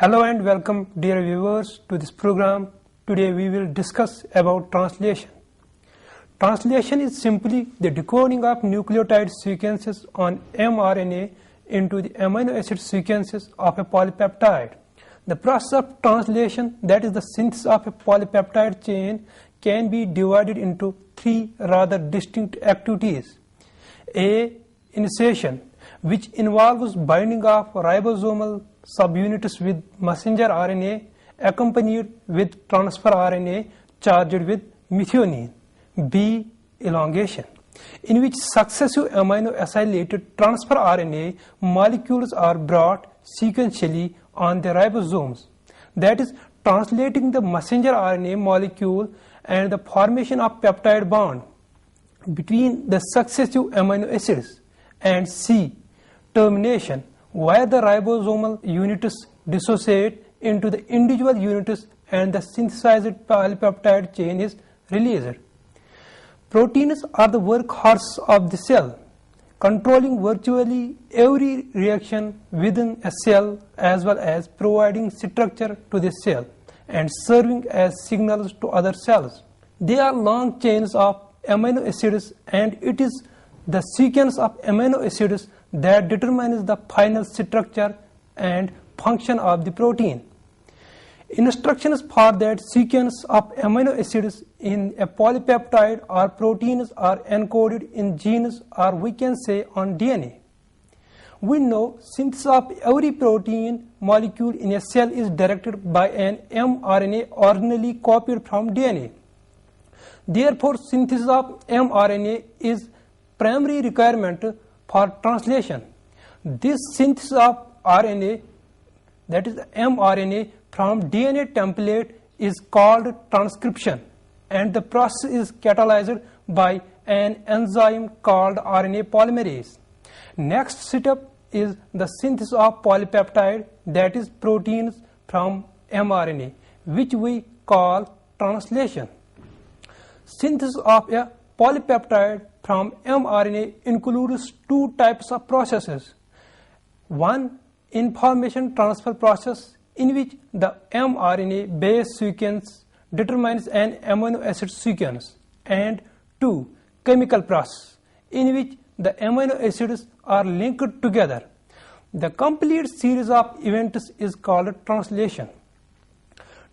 Hello and welcome dear viewers to this program. Today we will discuss about translation. Translation is simply the decoding of nucleotide sequences on mRNA into the amino acid sequences of a polypeptide. The process of translation, that is the synthesis of a polypeptide chain, can be divided into three rather distinct activities. A. Initiation, which involves binding of ribosomal subunits with messenger RNA accompanied with transfer RNA charged with methionine. B. Elongation, in which successive aminoacylated transfer RNA molecules are brought sequentially on the ribosomes, that is, translating the messenger RNA molecule and the formation of peptide bond between the successive amino acids. And C. Termination, where the ribosomal units dissociate into the individual units and the synthesized polypeptide chain is released. Proteins are the workhorse of the cell, controlling virtually every reaction within a cell as well as providing structure to the cell and serving as signals to other cells. They are long chains of amino acids, and it is the sequence of amino acids that determines the final structure and function of the protein. Instructions for that sequence of amino acids in a polypeptide or proteins are encoded in genes, or we can say on DNA. We know synthesis of every protein molecule in a cell is directed by an mRNA originally copied from DNA. Therefore, synthesis of mRNA is primary requirement for translation. This synthesis of RNA, that is mRNA, from DNA template is called transcription, and the process is catalyzed by an enzyme called RNA polymerase. Next step is the synthesis of polypeptide, that is proteins from mRNA, which we call translation. Synthesis of a polypeptide from mRNA includes two types of processes. One, information transfer process, in which the mRNA base sequence determines an amino acid sequence, and two, chemical process, in which the amino acids are linked together. The complete series of events is called translation.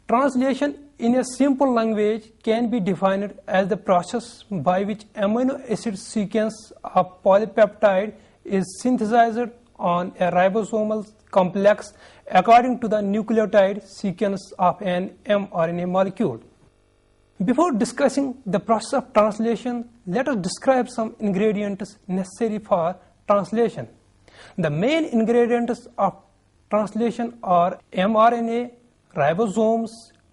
Translation in a simple language can be defined as the process by which amino acid sequence of polypeptide is synthesized on a ribosomal complex according to the nucleotide sequence of an mRNA molecule. Before discussing the process of translation, let us describe some ingredients necessary for translation. The main ingredients of translation are mRNA, ribosomes,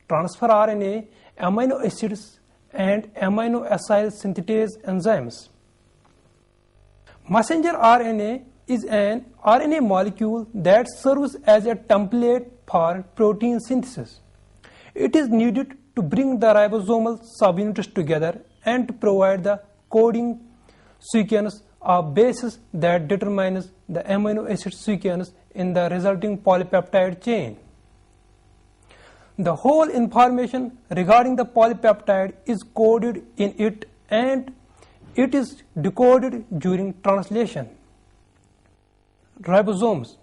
transfer RNA, amino acids, and aminoacyl synthetase enzymes. Messenger RNA is an RNA molecule that serves as a template for protein synthesis. It is needed to bring the ribosomal subunits together and to provide the coding sequence of bases that determines the amino acid sequence in the resulting polypeptide chain. The whole information regarding the polypeptide is coded in it, and it is decoded during translation. Ribosomes.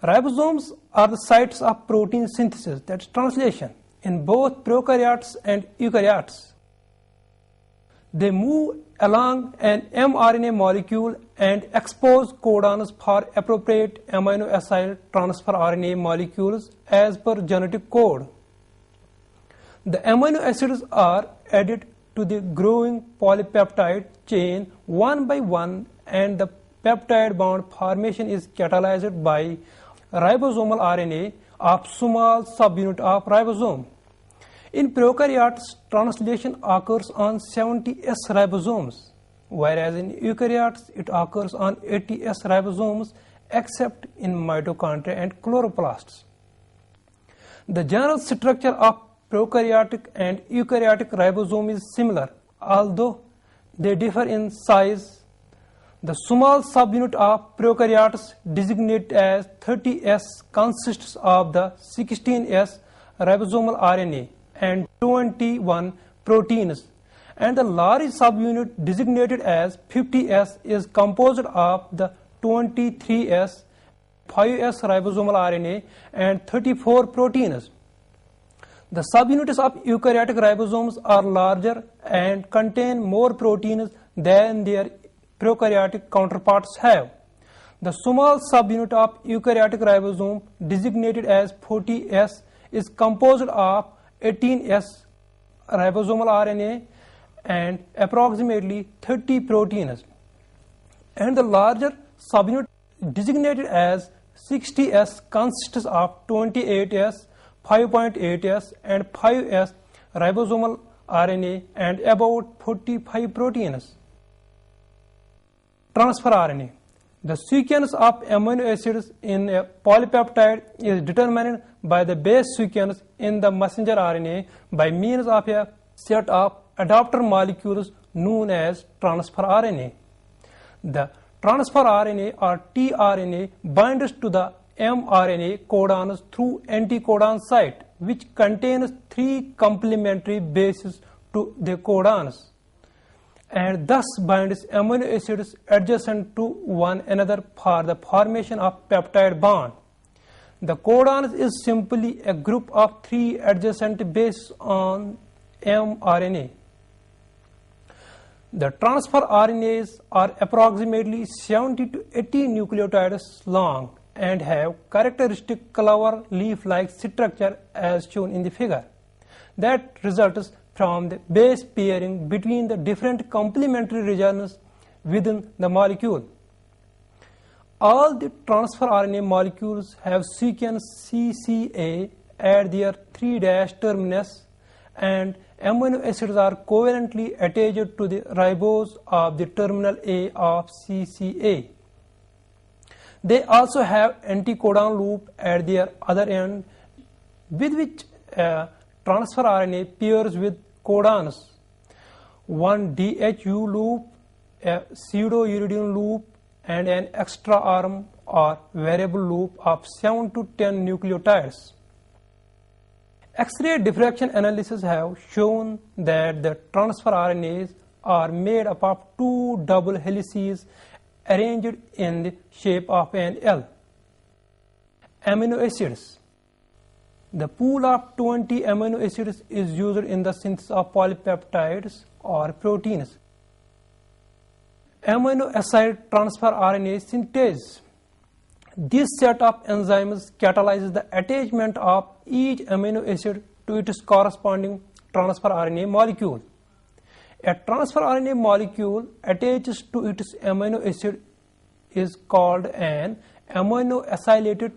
Ribosomes are the sites of protein synthesis, that's translation, in both prokaryotes and eukaryotes. They move along an mRNA molecule and expose codons for appropriate aminoacyl transfer RNA molecules as per genetic code. The amino acids are added to the growing polypeptide chain one by one, and the peptide bond formation is catalyzed by ribosomal RNA of small subunit of ribosome. In prokaryotes, translation occurs on 70S ribosomes, whereas in eukaryotes it occurs on 80S ribosomes, except in mitochondria and chloroplasts. The general structure of prokaryotic and eukaryotic ribosome is similar, although they differ in size, The small subunit of prokaryotes designated as 30S consists of the 16S ribosomal RNA and 21 proteins, and the large subunit designated as 50S is composed of the 23S, 5S ribosomal RNA and 34 proteins. The subunits of eukaryotic ribosomes are larger and contain more proteins than their prokaryotic counterparts have. The small subunit of eukaryotic ribosome designated as 40S is composed of 18S ribosomal RNA and approximately 30 proteins, and the larger subunit designated as 60S consists of 28S, 5.8S and 5S ribosomal RNA and about 45 proteins. Transfer RNA. The sequence of amino acids in a polypeptide is determined by the base sequence in the messenger RNA by means of a set of adapter molecules known as transfer RNA. The transfer RNA or tRNA binds to the mRNA codons through anticodon site, which contains 3 complementary bases to the codons, and thus binds amino acids adjacent to one another for the formation of peptide bond. The codon is simply a group of 3 adjacent bases on mRNA. The transfer RNAs are approximately 70 to 80 nucleotides long and have characteristic clover leaf-like structure as shown in the figure that results from the base pairing between the different complementary regions within the molecule. All the transfer RNA molecules have sequence CCA at their 3' terminus, and amino acids are covalently attached to the ribose of the terminal A of CCA. They also have anticodon loop at their other end, with which transfer RNA pairs with codons, one DHU loop, a pseudo-uridine loop, and an extra arm or variable loop of 7 to 10 nucleotides. X-ray diffraction analysis have shown that the transfer RNAs are made up of 2 double helices arranged in the shape of an L. Amino acids. The pool of 20 amino acids is used in the synthesis of polypeptides or proteins. Aminoacyl transfer RNA synthase. This set of enzymes catalyzes the attachment of each amino acid to its corresponding transfer RNA molecule. A transfer RNA molecule attaches to its amino acid is called an aminoacylated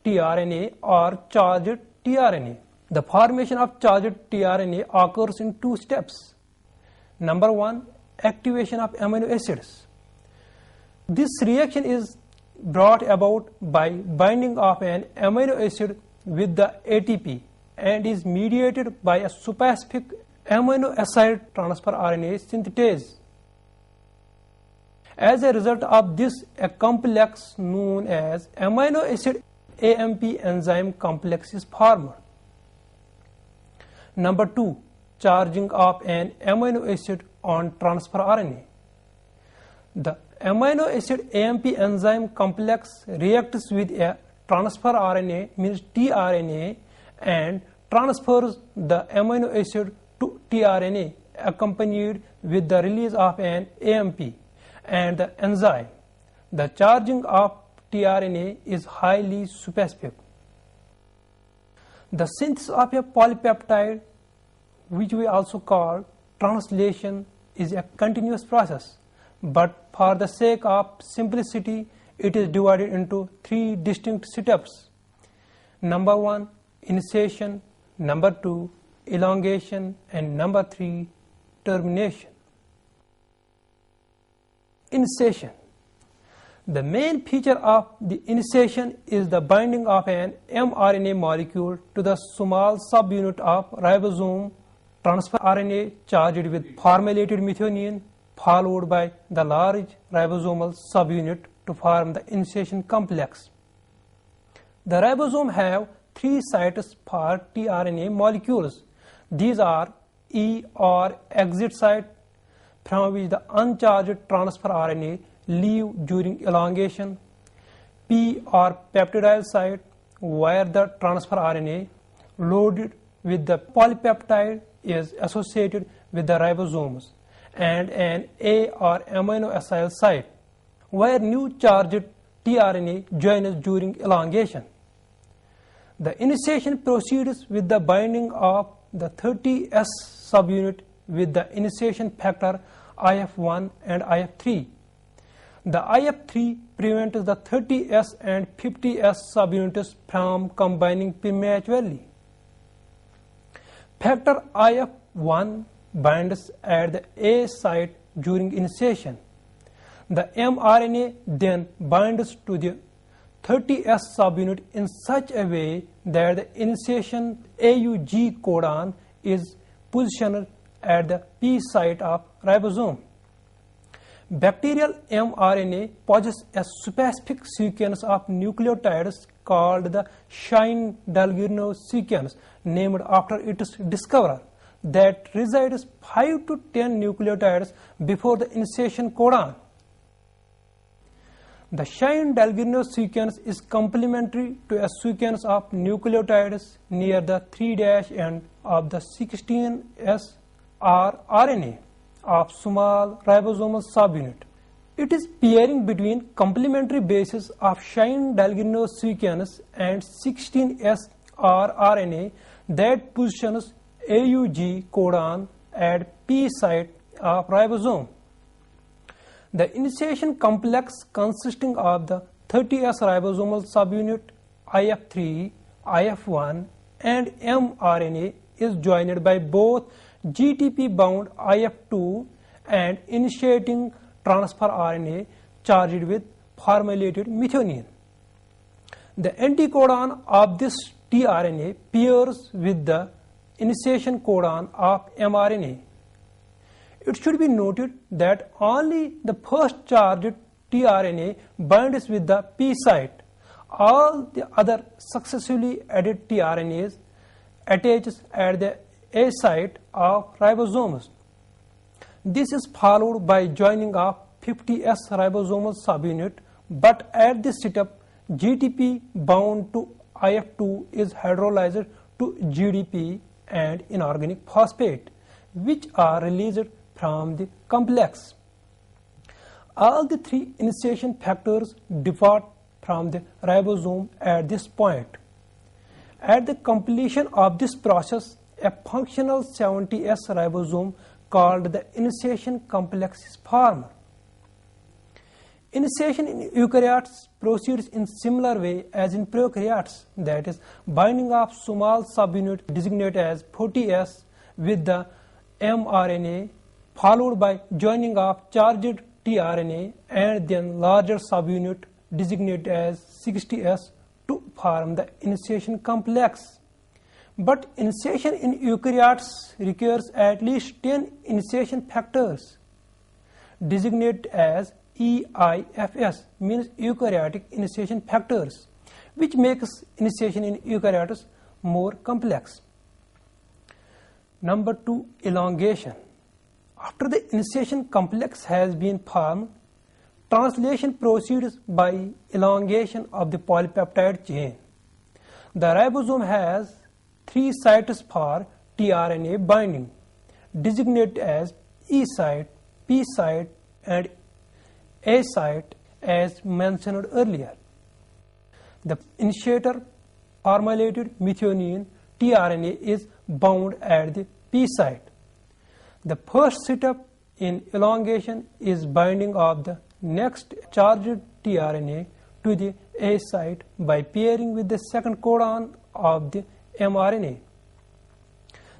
tRNA or charged tRNA. The formation of charged tRNA occurs in 2 steps. Number 1, activation of amino acids. This reaction is brought about by binding of an amino acid with the ATP and is mediated by a superspecific aminoacyl transfer RNA synthetase. As a result of this, a complex known as amino acid AMP enzyme complex is formed. Number 2, charging of an amino acid on transfer RNA. The amino acid AMP enzyme complex reacts with a transfer RNA, means tRNA, and transfers the amino acid to tRNA accompanied with the release of an AMP and the enzyme. The charging of tRNA is highly superspecific. The synthesis of a polypeptide, which we also call translation, is a continuous process, but for the sake of simplicity, it is divided into 3 distinct steps. Number 1, initiation. Number 2, elongation. And number 3, termination. Initiation. The main feature of the initiation is the binding of an mRNA molecule to the small subunit of ribosome transfer RNA charged with formylated methionine, followed by the large ribosomal subunit to form the initiation complex. The ribosome have 3 sites for tRNA molecules. These are E or exit site, from which the uncharged transfer RNA leave during elongation, P or peptidyl site, where the transfer RNA loaded with the polypeptide is associated with the ribosomes, and an A or aminoacyl site, where new charged tRNA joins during elongation. The initiation proceeds with the binding of the 30S subunit with the initiation factor IF1 and IF3. The IF3 prevents the 30S and 50S subunits from combining prematurely. Factor IF1 binds at the A site during initiation. The mRNA then binds to the 30S subunit in such a way that the initiation AUG codon is positioned at the P site of ribosome. Bacterial mRNA possesses a specific sequence of nucleotides called the Shine-Dalgero sequence, named after its discoverer, that resides 5 to 10 nucleotides before the initiation codon. The Shine-Dalgero sequence is complementary to a sequence of nucleotides near the 3' end of the 16S rRNA of small ribosomal subunit. It is pairing between complementary bases of Shine-Dalgero sequence and 16S rRNA that positions AUG codon at P site of ribosome. The initiation complex consisting of the 30S ribosomal subunit IF3, IF1 and mRNA is joined by both GTP-bound IF2 and initiating transfer RNA charged with formulated methionine. The anticodon of this tRNA pairs with the initiation codon of mRNA. It should be noted that only the first charged tRNA binds with the P site. All the other successively added tRNAs attaches at the A site of ribosomes. This is followed by joining of 50S ribosomal subunit, but at this setup, GTP bound to IF2 is hydrolyzed to GDP and inorganic phosphate, which are released from the complex. All the 3 initiation factors depart from the ribosome at this point. At the completion of this process, a functional 70S ribosome called the initiation complex is formed. Initiation in eukaryotes proceeds in similar way as in prokaryotes, that is, binding of small subunit designated as 40S with the mRNA, followed by joining of charged tRNA and then larger subunit designated as 60S to form the initiation complex. But initiation in eukaryotes requires at least 10 initiation factors designated as EIFS, means eukaryotic initiation factors, which makes initiation in eukaryotes more complex. Number 2, elongation. After the initiation complex has been formed, translation proceeds by elongation of the polypeptide chain. The ribosome has 3 sites for tRNA binding, designated as E site, P site and A site as mentioned earlier. The initiator formulated methionine tRNA is bound at the P site. The first setup in elongation is binding of the next charged tRNA to the A site by pairing with the second codon of the mRNA.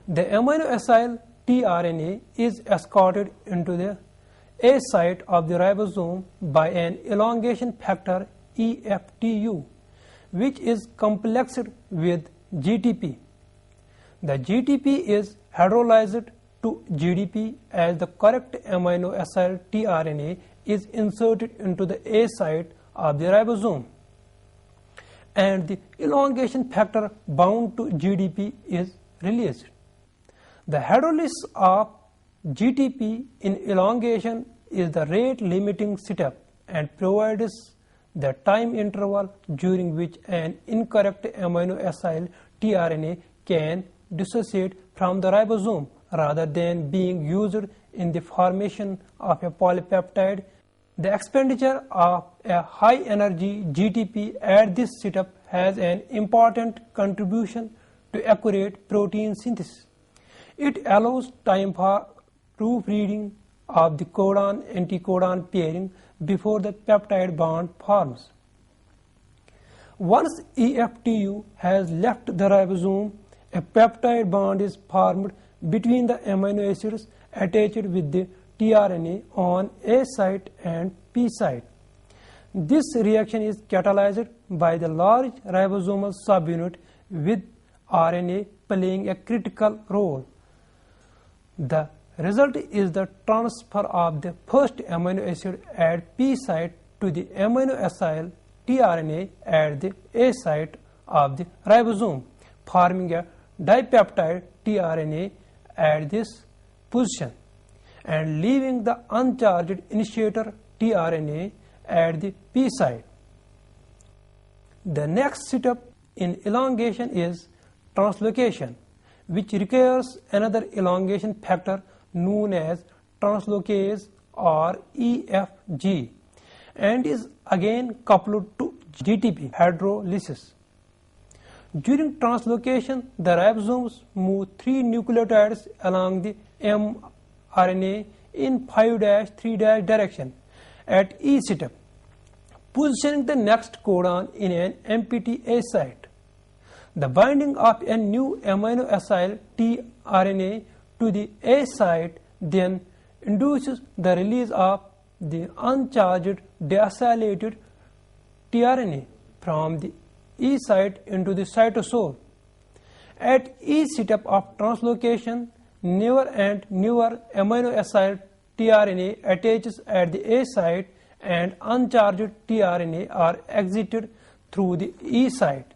The aminoacyl tRNA is escorted into the A site of the ribosome by an elongation factor EFTU, which is complexed with GTP. The GTP is hydrolyzed to GDP as the correct aminoacyl tRNA is inserted into the A site of the ribosome, and the elongation factor bound to GDP is released. The hydrolysis of GTP in elongation is the rate limiting step and provides the time interval during which an incorrect aminoacyl tRNA can dissociate from the ribosome rather than being used in the formation of a polypeptide. The expenditure of a high energy GTP at this step has an important contribution to accurate protein synthesis. It allows time for proofreading of the codon-anticodon pairing before the peptide bond forms. Once EFTU has left the ribosome, a peptide bond is formed between the amino acids attached with the tRNA on A site and P site. This reaction is catalyzed by the large ribosomal subunit with RNA playing a critical role. The result is the transfer of the first amino acid at P site to the aminoacyl tRNA at the A site of the ribosome, forming a dipeptide tRNA at this position and leaving the uncharged initiator tRNA at the P site. The next step in elongation is translocation, which requires another elongation factor known as translocase or EFG and is again coupled to GTP hydrolysis. During translocation, the ribosomes move 3 nucleotides along the mRNA in 5'3' direction at each step, positioning the next codon in an empty A site. The binding of a new aminoacyl tRNA to the A site then induces the release of the uncharged deacylated tRNA from the E site into the cytosol. At each step of translocation, newer and newer aminoacyl tRNA attaches at the A site and uncharged tRNA are exited through the E site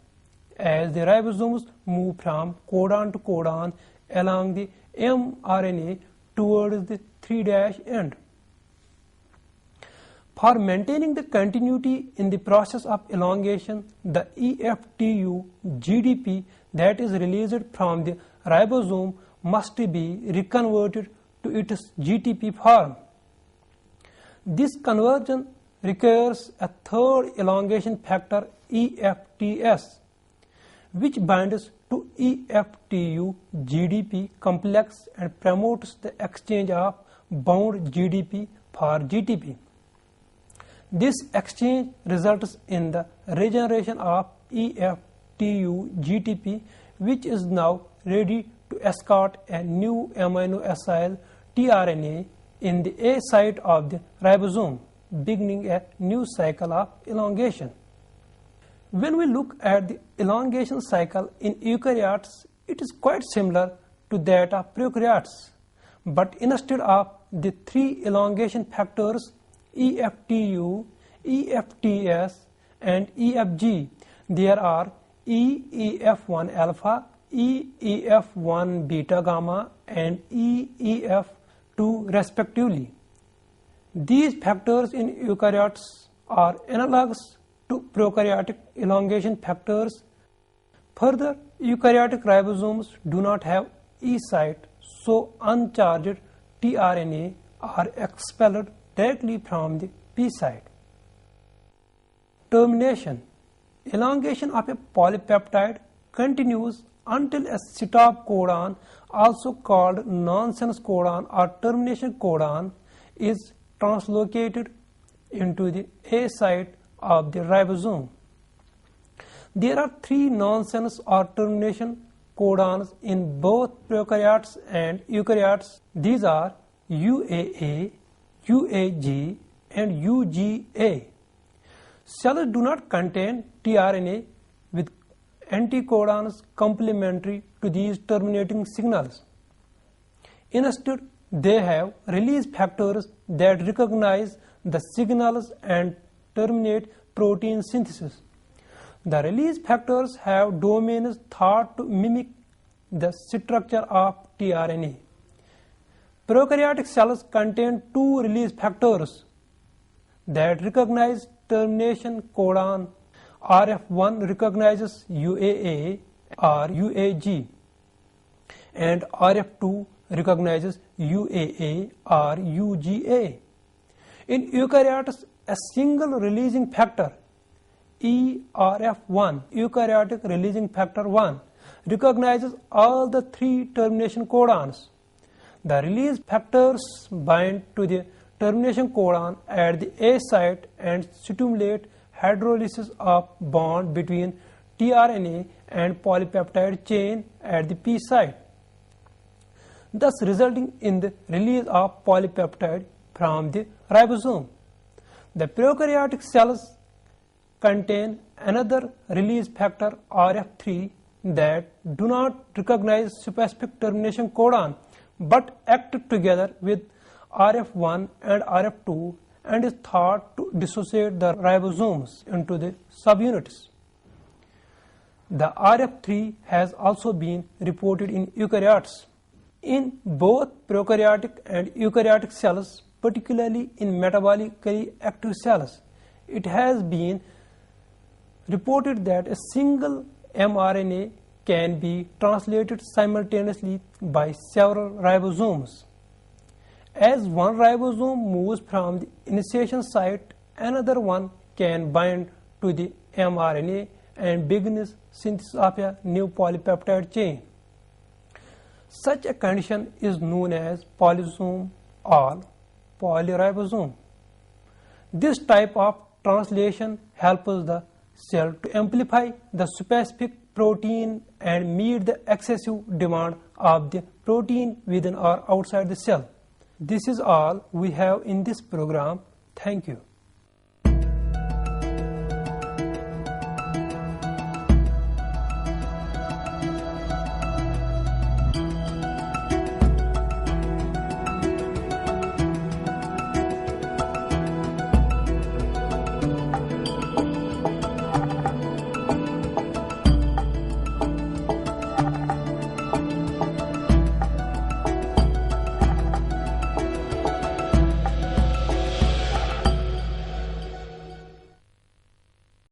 as the ribosomes move from codon to codon along the mRNA towards the 3' end. For maintaining the continuity in the process of elongation, the EFTU GDP that is released from the ribosome must be reconverted to its GTP form. This conversion requires a third elongation factor EFTS, which binds to EFTU GDP complex and promotes the exchange of bound GDP for GTP. This exchange results in the regeneration of EFTU GTP, which is now ready to escort a new aminoacyl tRNA in the A site of the ribosome, beginning a new cycle of elongation. When we look at the elongation cycle in eukaryotes, it is quite similar to that of prokaryotes, but instead of the 3 elongation factors EFTU, EFTS and EFG, there are EEF1 alpha, EEF1 beta gamma and EEF2 respectively. These factors in eukaryotes are analogous to prokaryotic elongation factors. Further, eukaryotic ribosomes do not have E site, so uncharged tRNA are expelled directly from the P site. Termination. Elongation of a polypeptide continues until a stop codon, also called nonsense codon or termination codon, is translocated into the A site of the ribosome. There are 3 nonsense or termination codons in both prokaryotes and eukaryotes. These are UAA, UAG and UGA. Cells do not contain tRNA with anticodons complementary to these terminating signals. Instead, they have release factors that recognize the signals and terminate protein synthesis. The release factors have domains thought to mimic the structure of tRNA. Prokaryotic cells contain two release factors that recognize termination codon. RF1 recognizes UAA or UAG, and RF2 recognizes UAA or UGA. In eukaryotes, a single releasing factor, ERF1, eukaryotic releasing factor 1, recognizes all the three termination codons. The release factors bind to the termination codon at the A site and stimulate hydrolysis of bond between tRNA and polypeptide chain at the P site, thus resulting in the release of polypeptide from the ribosome. The prokaryotic cells contain another release factor RF3 that do not recognize specific termination codon but act together with RF1 and RF2 and is thought to dissociate the ribosomes into the subunits. The RF3 has also been reported in eukaryotes. In both prokaryotic and eukaryotic cells, particularly in metabolically active cells, it has been reported that a single mRNA can be translated simultaneously by several ribosomes. As one ribosome moves from the initiation site, another one can bind to the mRNA and begins synthesis of a new polypeptide chain. Such a condition is known as polysome or polyribosome. This type of translation helps the cell to amplify the specific protein and meet the excessive demand of the protein within or outside the cell. This is all we have in this program. Thank you.